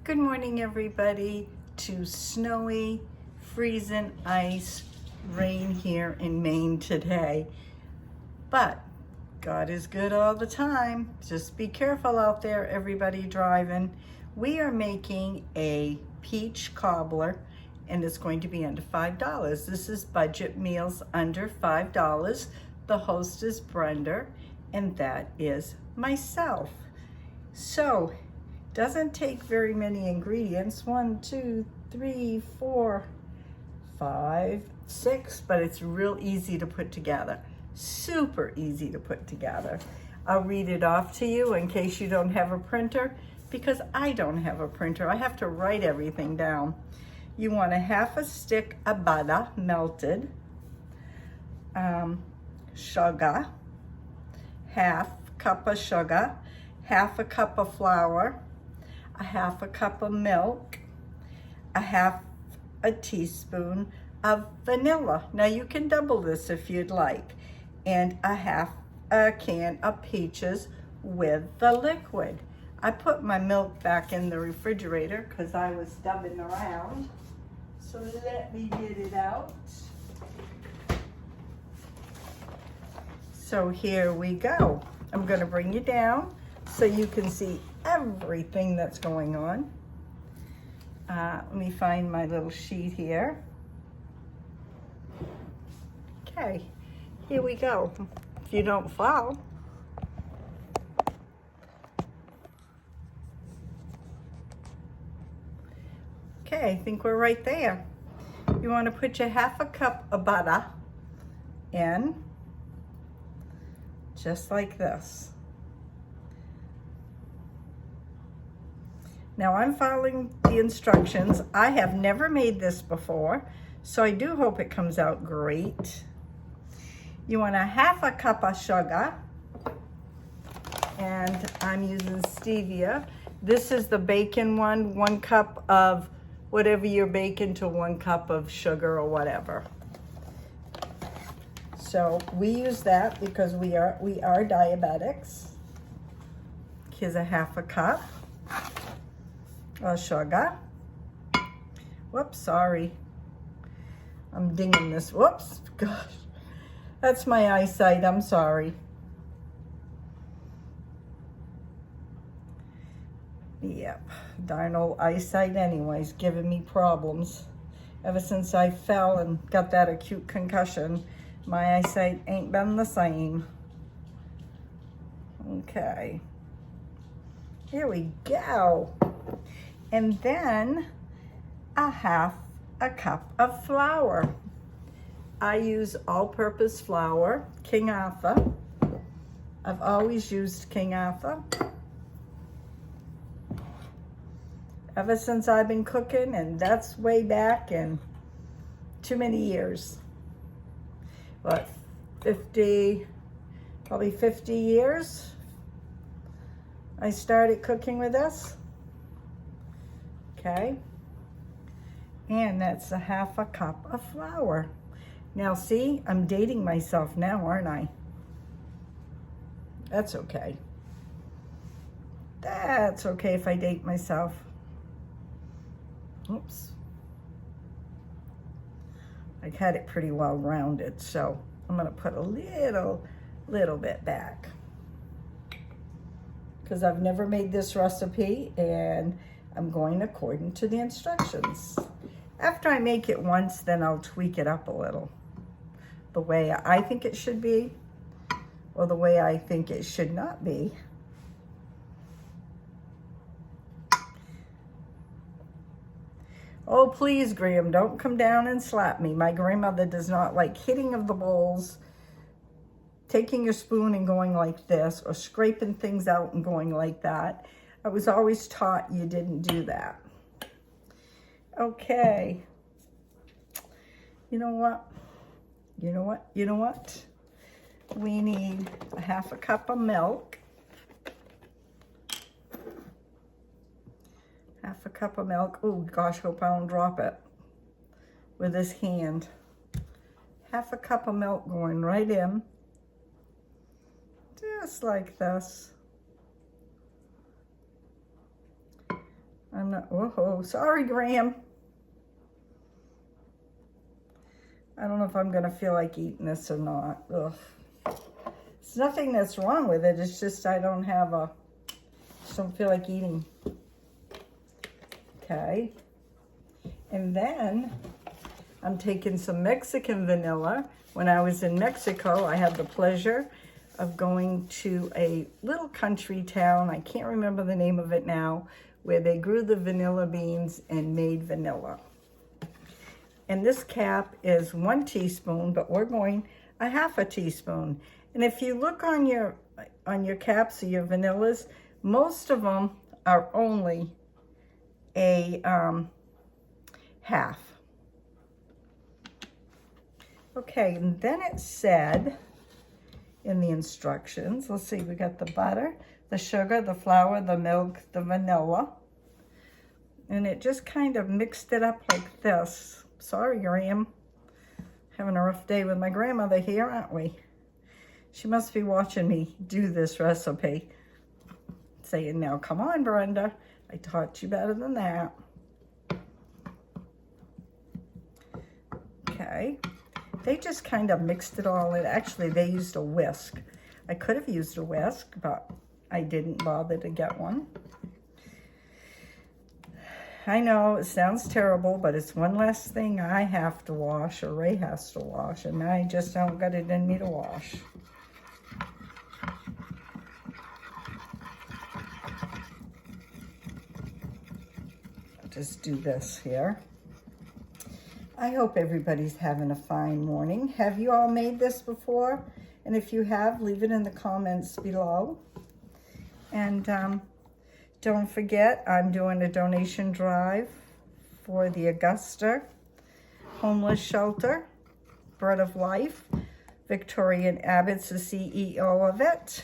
Good morning, everybody, to snowy, freezing ice rain here in Maine today. But God is good all the time. Just be careful out there, everybody driving. We are making a peach cobbler, and it's going to be under $5. This is budget meals under $5. The host is Brenda, and that is myself. So, doesn't take very many ingredients. 1, 2, 3, 4, 5, 6, but it's real easy to put together. Super easy to put together. I'll read it off to you in case you don't have a printer, because I don't have a printer. I have to write everything down. You want a half a stick of butter melted, sugar, half cup of sugar, half a cup of flour, a half a cup of milk, a half a teaspoon of vanilla. Now you can double this if you'd like, and a half a can of peaches with the liquid. I put my milk back in the refrigerator because I was dubbing around. So let me get it out. So here we go. I'm going to bring you down so you can see everything that's going on. Let me find my little sheet here. Okay, here we go. If you don't fall. Okay, I think we're right there. You want to put your half a cup of butter in, just like this. Now I'm following the instructions. I have never made this before, so I do hope it comes out great. You want a half a cup of sugar, and I'm using stevia. This is the bacon one, 1 cup of whatever you're baking to 1 cup of sugar or whatever. So we use that because we are diabetics. Here's a half a cup of sugar. Whoops, sorry. I'm dinging this. Whoops, gosh. That's my eyesight, I'm sorry. Yep, darn old eyesight anyways, giving me problems. Ever since I fell and got that acute concussion, my eyesight ain't been the same. Okay, here we go. And then a half a cup of flour. I use all-purpose flour, King Arthur. I've always used King Arthur ever since I've been cooking, and that's way back in too many years. What, 50, probably 50 years I started cooking with this. Okay, and that's a half a cup of flour. Now see, I'm dating myself now, aren't I? That's okay. That's okay if I date myself. Oops. I had it pretty well rounded, so I'm gonna put a little bit back, because I've never made this recipe and I'm going according to the instructions. After I make it once, then I'll tweak it up a little, the way I think it should be, or the way I think it should not be. Oh, please, Graham, don't come down and slap me. My grandmother does not like hitting of the bowls, taking your spoon and going like this, or scraping things out and going like that. I was always taught you didn't do that. Okay. You know what? You know what? You know what? We need a half a cup of milk. Half a cup of milk. Oh gosh, hope I don't drop it with this hand. Half a cup of milk going right in. Just like this. I'm not, whoa, sorry, Graham. I don't know if I'm gonna feel like eating this or not. Ugh. It's nothing that's wrong with it. It's just I don't feel like eating. Okay. And then I'm taking some Mexican vanilla. When I was in Mexico, I had the pleasure of going to a little country town. I can't remember the name of it now, where they grew the vanilla beans and made vanilla. And this cap is 1 teaspoon, but we're going a half a teaspoon. And if you look on your caps of your vanillas, most of them are only a half. Okay, and then it said in the instructions, let's see, we got the butter, the sugar, the flour, the milk, the vanilla. And it just kind of mixed it up like this. Sorry, Graham. Having a rough day with my grandmother here, aren't we? She must be watching me do this recipe. Saying, now, come on, Brenda. I taught you better than that. Okay. They just kind of mixed it all in. Actually, they used a whisk. I could have used a whisk, but I didn't bother to get one. I know it sounds terrible, but it's one less thing I have to wash, or Ray has to wash, and I just don't got it in me to wash. I'll just do this here. I hope everybody's having a fine morning. Have you all made this before? And if you have, leave it in the comments below. And don't forget, I'm doing a donation drive for the Augusta Homeless Shelter, Bread of Life. Victoria Abbott's the CEO of it.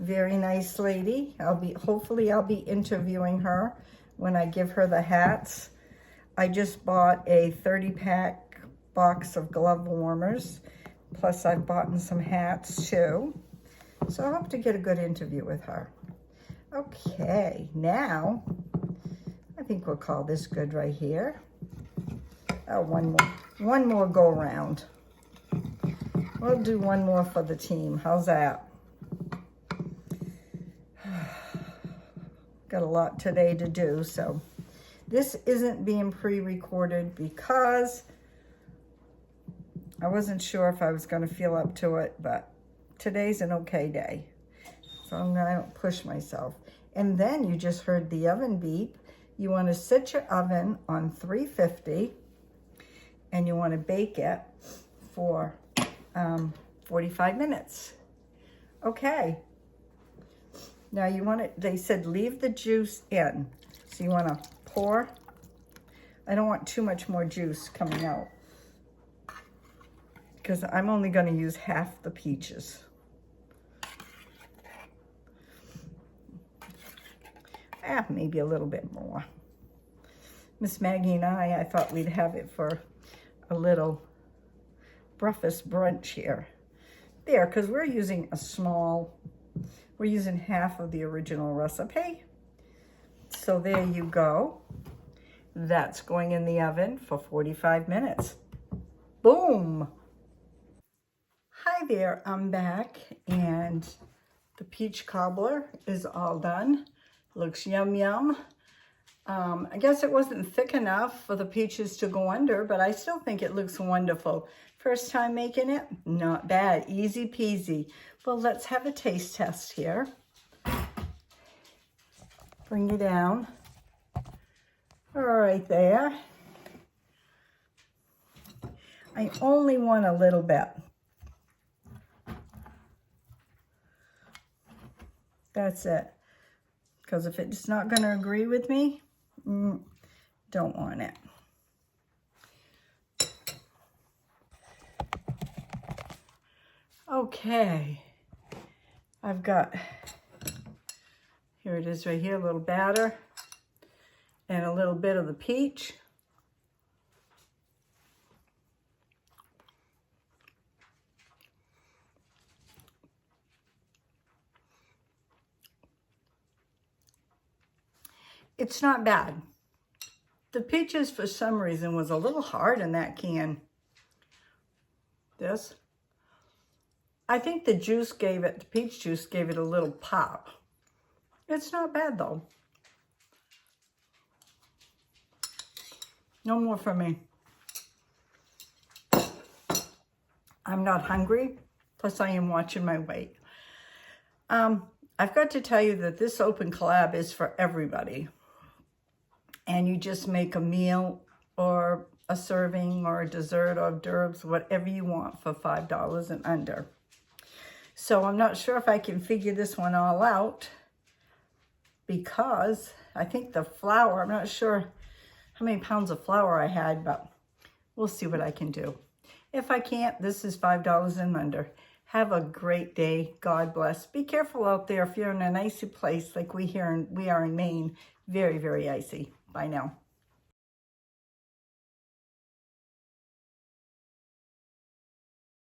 Very nice lady. Hopefully I'll be interviewing her when I give her the hats. I just bought a 30-pack box of glove warmers. Plus I've bought some hats too. So I hope to get a good interview with her. Okay, now I think we'll call this good right here. Oh, one more go around. We'll do one more for the team. How's that? Got a lot today to do, so this isn't being pre-recorded because I wasn't sure if I was going to feel up to it, but today's an okay day. So I'm going to push myself. And then you just heard the oven beep. You want to set your oven on 350 and you want to bake it for 45 minutes. Okay. Now you want it, they said leave the juice in. So you want to pour. I don't want too much more juice coming out because I'm only going to use half the peaches. Maybe a little bit more. Miss Maggie and I thought we'd have it for a little breakfast brunch here. There, because we're using we're using half of the original recipe. So there you go. That's going in the oven for 45 minutes. Boom! Hi there, I'm back, and the peach cobbler is all done. Looks yum yum. I guess it wasn't thick enough for the peaches to go under, but I still think it looks wonderful. First time making it? Not bad. Easy peasy. Well, let's have a taste test here. Bring you down. All right there. I only want a little bit. That's it. Because if it's not going to agree with me, don't want it. Okay. I've got, here it is right here, a little batter and a little bit of the peach. It's not bad. The peaches, for some reason, was a little hard in that can. This. I think the juice gave it, the peach juice gave it a little pop. It's not bad, though. No more for me. I'm not hungry, plus I am watching my weight. I've got to tell you that this open collab is for everybody. And you just make a meal or a serving or a dessert or hors d'oeuvres, whatever you want for $5 and under. So I'm not sure if I can figure this one all out because I think the flour, I'm not sure how many pounds of flour I had, but we'll see what I can do. If I can't, this is $5 and under. Have a great day. God bless. Be careful out there if you're in an icy place like we are in Maine. Very, very icy. Bye now.